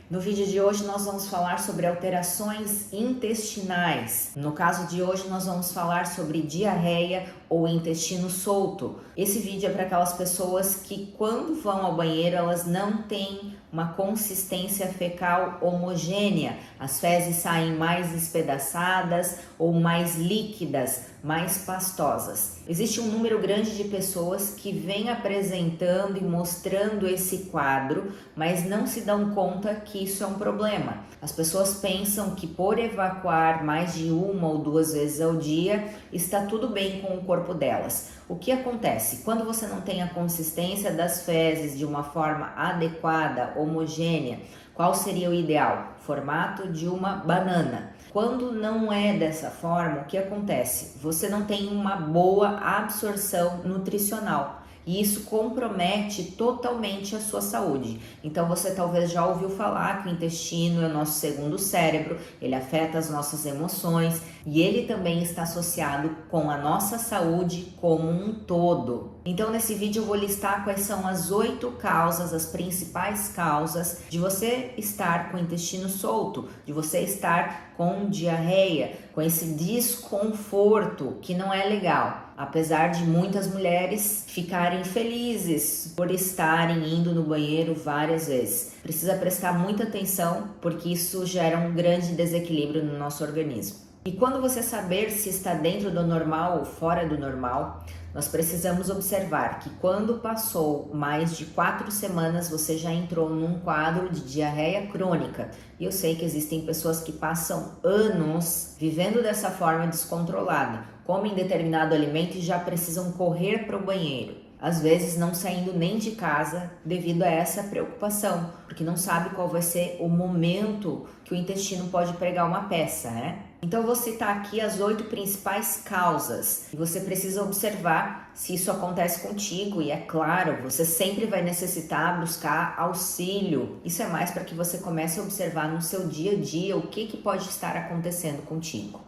No vídeo de hoje nós vamos falar sobre alterações intestinais. No caso de hoje nós vamos falar sobre diarreia ou intestino solto. Esse vídeo é para aquelas pessoas que quando vão ao banheiro elas não têm uma consistência fecal homogênea. As fezes saem mais espedaçadas ou mais líquidas, mais pastosas. Existe um número grande de pessoas que vêm apresentando e mostrando esse quadro, mas não se dão conta que isso é um problema. As pessoas pensam que por evacuar mais de uma ou duas vezes ao dia, está tudo bem com o corpo delas. O que acontece? Quando você não tem a consistência das fezes de uma forma adequada, homogênea, qual seria o ideal? Formato de uma banana. Quando não é dessa forma, o que acontece? Você não tem uma boa absorção nutricional. E isso compromete totalmente a sua saúde. Então você talvez já ouviu falar que o intestino é o nosso segundo cérebro, ele afeta as nossas emoções e ele também está associado com a nossa saúde como um todo. Então nesse vídeo eu vou listar quais são as 8 causas, as principais causas de você estar com o intestino solto, de você estar com diarreia, com esse desconforto que não é legal. Apesar de muitas mulheres ficarem felizes por estarem indo no banheiro várias vezes. Precisa prestar muita atenção porque isso gera um grande desequilíbrio no nosso organismo. E quando você saber se está dentro do normal ou fora do normal, nós precisamos observar que quando passou mais de 4 semanas você já entrou num quadro de diarreia crônica. E eu sei que existem pessoas que passam anos vivendo dessa forma descontrolada, comem determinado alimento e já precisam correr para o banheiro. Às vezes não saindo nem de casa devido a essa preocupação, porque não sabe qual vai ser o momento que o intestino pode pregar uma peça, né? Então eu vou citar aqui as 8 principais causas e você precisa observar se isso acontece contigo e é claro, você sempre vai necessitar buscar auxílio. Isso é mais para que você comece a observar no seu dia a dia o que pode estar acontecendo contigo.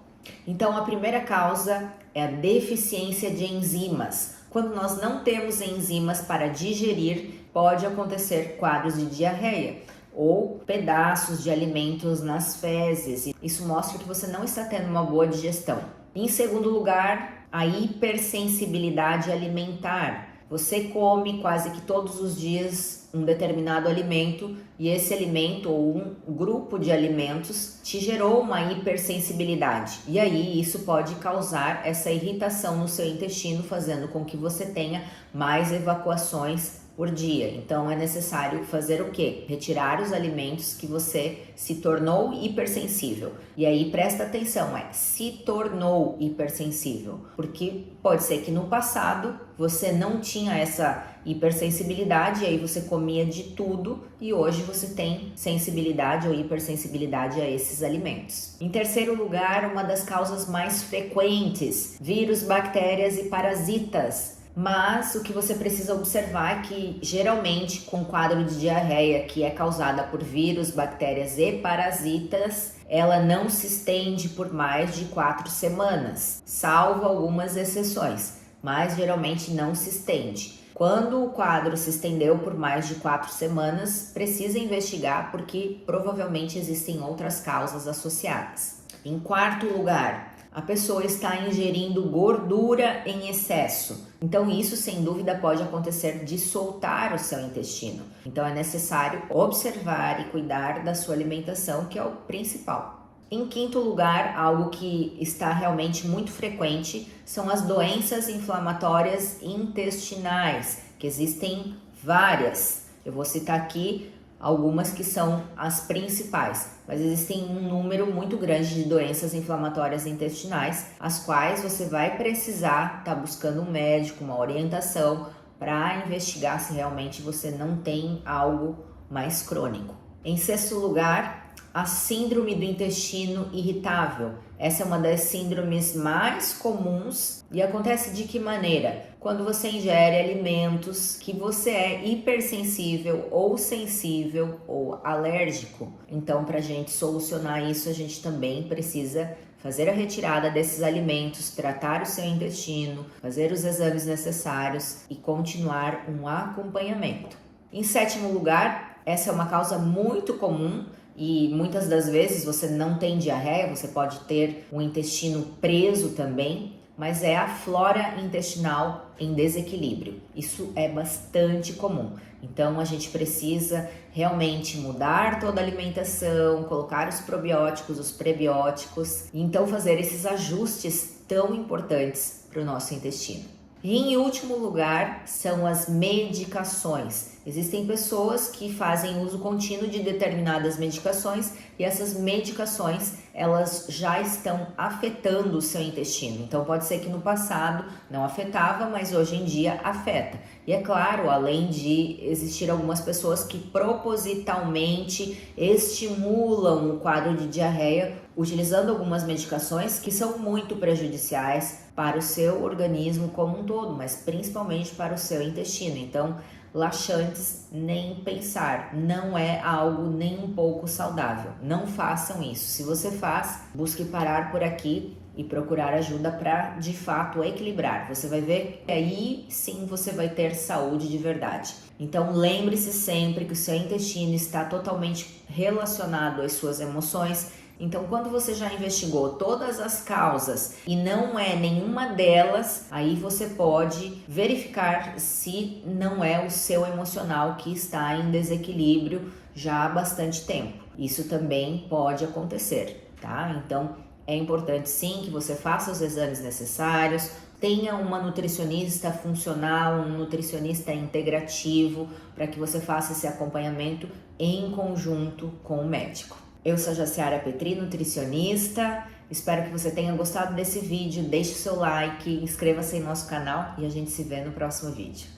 Então a primeira causa é a deficiência de enzimas. Quando nós não temos enzimas para digerir, pode acontecer quadros de diarreia ou pedaços de alimentos nas fezes. Isso mostra que você não está tendo uma boa digestão. Em segundo lugar, a hipersensibilidade alimentar. Você come quase que todos os dias um determinado alimento e esse alimento ou um grupo de alimentos te gerou uma hipersensibilidade. E aí isso pode causar essa irritação no seu intestino, fazendo com que você tenha mais evacuações por dia. Então é necessário fazer o quê? Retirar os alimentos que você se tornou hipersensível. E aí presta atenção, se tornou hipersensível, porque pode ser que no passado você não tinha essa hipersensibilidade e aí você comia de tudo e hoje você tem sensibilidade ou hipersensibilidade a esses alimentos. Em terceiro lugar, uma das causas mais frequentes, vírus, bactérias e parasitas. Mas o que você precisa observar é que geralmente com quadro de diarreia que é causada por vírus, bactérias e parasitas, ela não se estende por mais de 4 semanas, salvo algumas exceções, mas geralmente não se estende. Quando o quadro se estendeu por mais de 4 semanas, precisa investigar porque provavelmente existem outras causas associadas. Em quarto lugar, a pessoa está ingerindo gordura em excesso. Então isso sem dúvida pode acontecer de soltar o seu intestino. Então é necessário observar e cuidar da sua alimentação, que é o principal. Em quinto lugar, algo que está realmente muito frequente são as doenças inflamatórias intestinais, que existem várias. Eu vou citar aqui algumas que são as principais, mas existem um número muito grande de doenças inflamatórias intestinais, as quais você vai precisar estar buscando um médico, uma orientação para investigar se realmente você não tem algo mais crônico. Em sexto lugar, a síndrome do intestino irritável. Essa é uma das síndromes mais comuns e acontece de que maneira? Quando você ingere alimentos que você é hipersensível ou sensível ou alérgico. Então, para a gente solucionar isso, a gente também precisa fazer a retirada desses alimentos, tratar o seu intestino, fazer os exames necessários e continuar um acompanhamento. Em sétimo lugar, Essa é uma causa muito comum e muitas das vezes você não tem diarreia, você pode ter um intestino preso também, mas é a flora intestinal em desequilíbrio. Isso é bastante comum. Então a gente precisa realmente mudar toda a alimentação, colocar os probióticos, os prebióticos, e então fazer esses ajustes tão importantes para o nosso intestino. E em último lugar são as medicações. Existem pessoas que fazem uso contínuo de determinadas medicações e essas medicações elas já estão afetando o seu intestino. Então pode ser que no passado não afetava, mas hoje em dia afeta. E é claro, além de existir algumas pessoas que propositalmente estimulam o quadro de diarreia utilizando algumas medicações que são muito prejudiciais para o seu organismo como um todo, mas principalmente para o seu intestino. Então, laxantes, nem pensar, não é algo nem um pouco saudável. Não façam isso. Se você faz, busque parar por aqui e procurar ajuda para, de fato, equilibrar. Você vai ver que aí sim você vai ter saúde de verdade. Então, lembre-se sempre que o seu intestino está totalmente relacionado às suas emoções. Então, quando você já investigou todas as causas e não é nenhuma delas, aí você pode verificar se não é o seu emocional que está em desequilíbrio já há bastante tempo. Isso também pode acontecer, tá? Então, é importante sim que você faça os exames necessários, tenha uma nutricionista funcional, um nutricionista integrativo, para que você faça esse acompanhamento em conjunto com o médico. Eu sou a Jaciara Petri, nutricionista. Espero que você tenha gostado desse vídeo. Deixe o seu like, inscreva-se em nosso canal e a gente se vê no próximo vídeo.